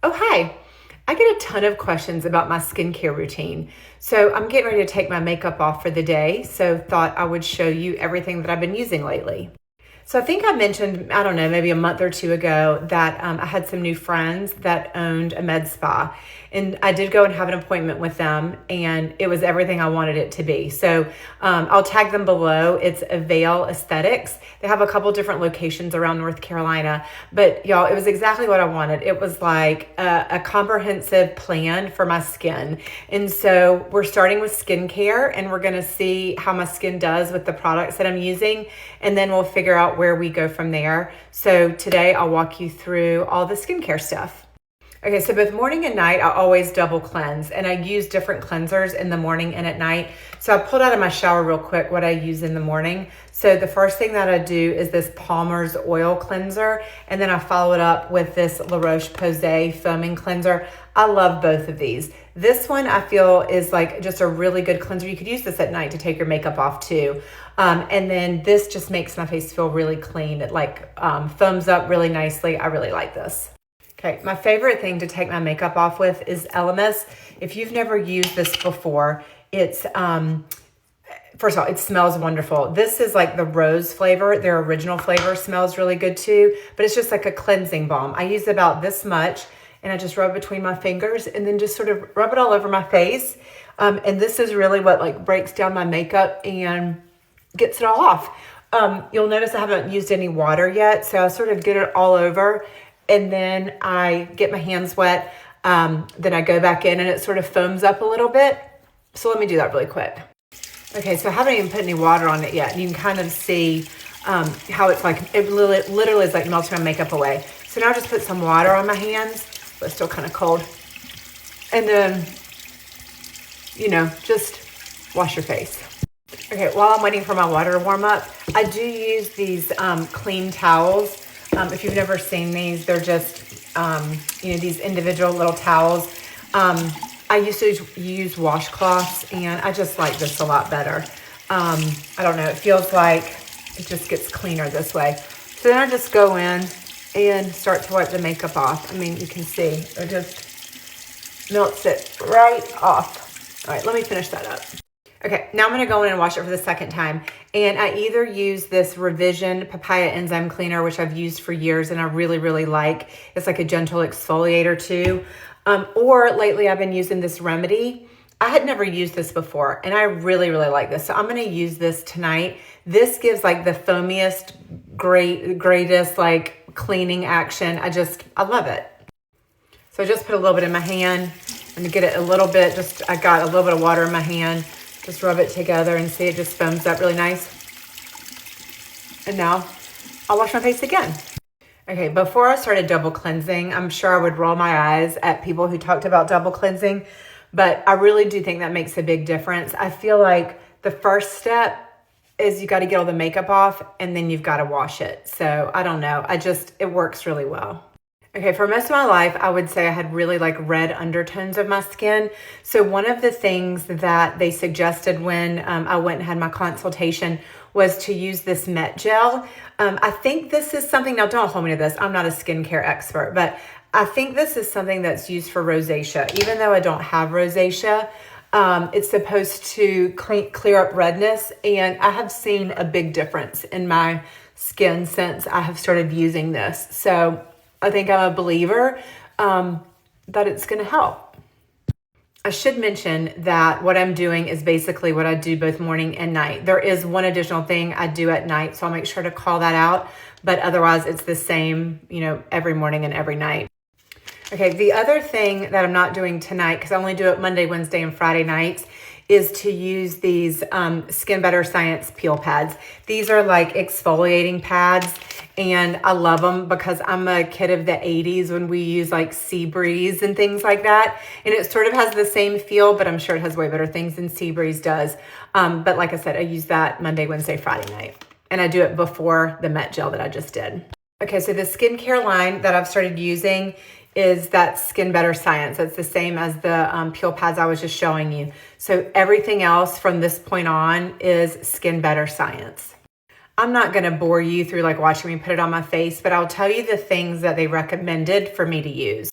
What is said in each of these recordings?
Oh, hi. I get a ton of questions about my skincare routine. So I'm getting ready to take my makeup off for the day. So thought I would show you everything that I've been using lately. So I think I mentioned, I don't know, maybe a month or two ago that I had some new friends that owned a med spa. And I did go and have an appointment with them, and it was everything I wanted it to be. So I'll tag them below. It's Avail Aesthetics. They have a couple different locations around North Carolina. But y'all, it was exactly what I wanted. It was like a comprehensive plan for my skin. And so we're starting with skincare, and we're going to see how my skin does with the products that I'm using. And then we'll figure out where we go from there. So today I'll walk you through all the skincare stuff. Okay, so both morning and night, I always double cleanse, and I use different cleansers in the morning and at night. So I pulled out of my shower real quick what I use in the morning. So the first thing that I do is this Palmer's oil cleanser, and then I follow it up with this La Roche-Posay foaming cleanser. I love both of these. This one I feel is like just a really good cleanser. You could use this at night to take your makeup off too. And then this just makes my face feel really clean. It like foams up really nicely. I really like this. Okay, my favorite thing to take my makeup off with is Elemis. If you've never used this before, it's, first of all, it smells wonderful. This is like the rose flavor. Their original flavor smells really good too, but it's just like a cleansing balm. I use about this much, and I just rub between my fingers and then just sort of rub it all over my face. And this is really what like breaks down my makeup and gets it all off. You'll notice I haven't used any water yet, so I sort of get it all over. And then I get my hands wet. Then I go back in and it sort of foams up a little bit. So let me do that really quick. Okay, so I haven't even put any water on it yet. And you can kind of see how it's like, it literally is like melting my makeup away. So now I just put some water on my hands, but it's still kind of cold. And then, just wash your face. Okay, while I'm waiting for my water to warm up, I do use these clean towels. If you've never seen these, they're just, these individual little towels. I used to use washcloths, and I just like this a lot better. I don't know, it feels like it just gets cleaner this way. So then I just go in and start to wipe the makeup off. I mean, you can see it just melts it right off. All right, let me finish that up. Okay, now I'm going to go in and wash it for the second time. And I either use this Revision Papaya Enzyme Cleaner, which I've used for years and I really, really like. It's like a gentle exfoliator too. Or lately I've been using this Remedy. I had never used this before and I really, really like this. So I'm going to use this tonight. This gives like the foamiest, greatest like cleaning action. I love it. So I just put a little bit in my hand and get it a little bit, I got a little bit of water in my hand. Just rub it together and see it just foams up really nice. And now I'll wash my face again. Okay, before I started double cleansing, I'm sure I would roll my eyes at people who talked about double cleansing, but I really do think that makes a big difference. I feel like the first step is you got to get all the makeup off and then you've got to wash it. So I don't know. it works really well. Okay, for most of my life, I would say I had really like red undertones of my skin. So one of the things that they suggested when I went and had my consultation was to use this Met Gel. I think this is something, now don't hold me to this, I'm not a skincare expert, but I think this is something that's used for rosacea. Even though I don't have rosacea, it's supposed to clear up redness. And I have seen a big difference in my skin since I have started using this. So I think I'm a believer that it's going to help. I should mention that what I'm doing is basically what I do both morning and night. There is one additional thing I do at night, so I'll make sure to call that out. But otherwise, it's the same, every morning and every night. Okay, the other thing that I'm not doing tonight, because I only do it Monday, Wednesday, and Friday nights, is to use these Skin Better Science peel pads. These are like exfoliating pads, and I love them because I'm a kid of the 80s when we use like Sea Breeze and things like that. And it sort of has the same feel, but I'm sure it has way better things than Sea Breeze does. But like I said, I use that Monday, Wednesday, Friday night. And I do it before the Met Gel that I just did. Okay, so the skincare line that I've started using is that Skin Better Science. It's the same as the peel pads I was just showing you. So everything else from this point on is Skin Better Science. I'm not going to bore you through like watching me put it on my face, but I'll tell you the things that they recommended for me to use.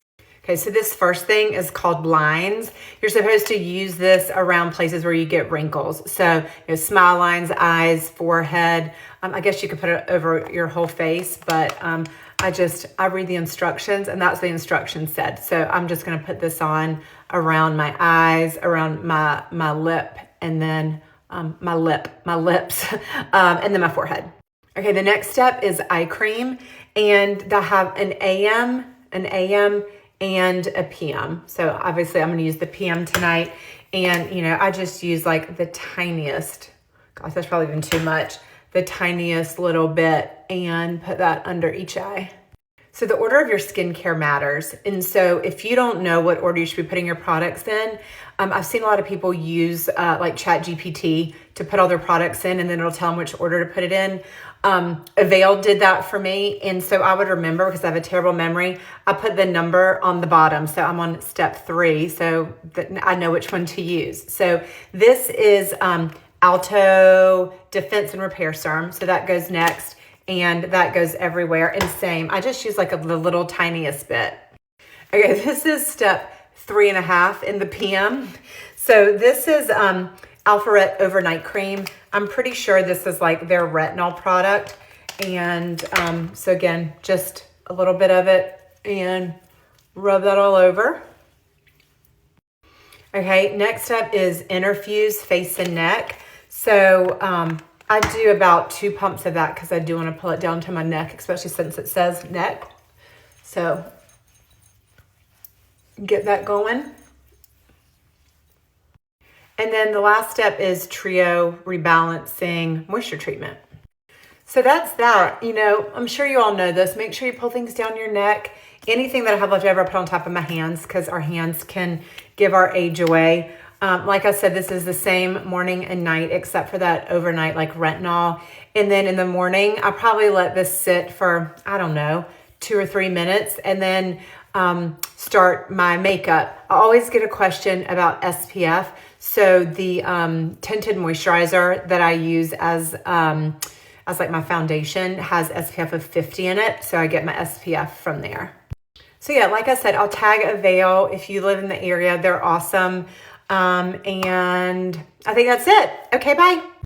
Okay, so this first thing is called lines. You're supposed to use this around places where you get wrinkles. So, smile lines, eyes, forehead. I guess you could put it over your whole face, but I read the instructions, and that's what the instructions said. So I'm just gonna put this on around my eyes, around my lip, and then my lips, and then my forehead. Okay, the next step is eye cream, and I have an AM, and a PM. So obviously I'm gonna use the PM tonight, and I just use like the tiniest, gosh, that's probably even too much, the tiniest little bit, and put that under each eye. So the order of your skincare matters. And so if you don't know what order you should be putting your products in, I've seen a lot of people use like ChatGPT to put all their products in, and then it'll tell them which order to put it in. Avail did that for me. And so I would remember, because I have a terrible memory, I put the number on the bottom. So I'm on step 3, so that I know which one to use. So this is Alto Defense and Repair Serum. So that goes next. And that goes everywhere. And same, I just use like the little tiniest bit. Okay, this is step 3.5 in the PM. So this is Alpharet Overnight Cream. I'm pretty sure this is like their retinol product. And so again, just a little bit of it and rub that all over. Okay, next up is Interfuse Face and Neck. So I do about 2 pumps of that because I do want to pull it down to my neck, especially since it says neck. So get that going. And then the last step is Trio Rebalancing Moisture Treatment. So that's that. I'm sure you all know this. Make sure you pull things down your neck. Anything that I have left over, I put on top of my hands because our hands can give our age away. Like I said, this is the same morning and night, except for that overnight, like retinol. And then in the morning, I probably let this sit for, I don't know, 2 or 3 minutes, and then start my makeup. I always get a question about SPF. So the tinted moisturizer that I use as like my foundation has SPF of 50 in it. So I get my SPF from there. So yeah, like I said, I'll tag Avail if you live in the area. They're awesome. And I think that's it. Okay, bye.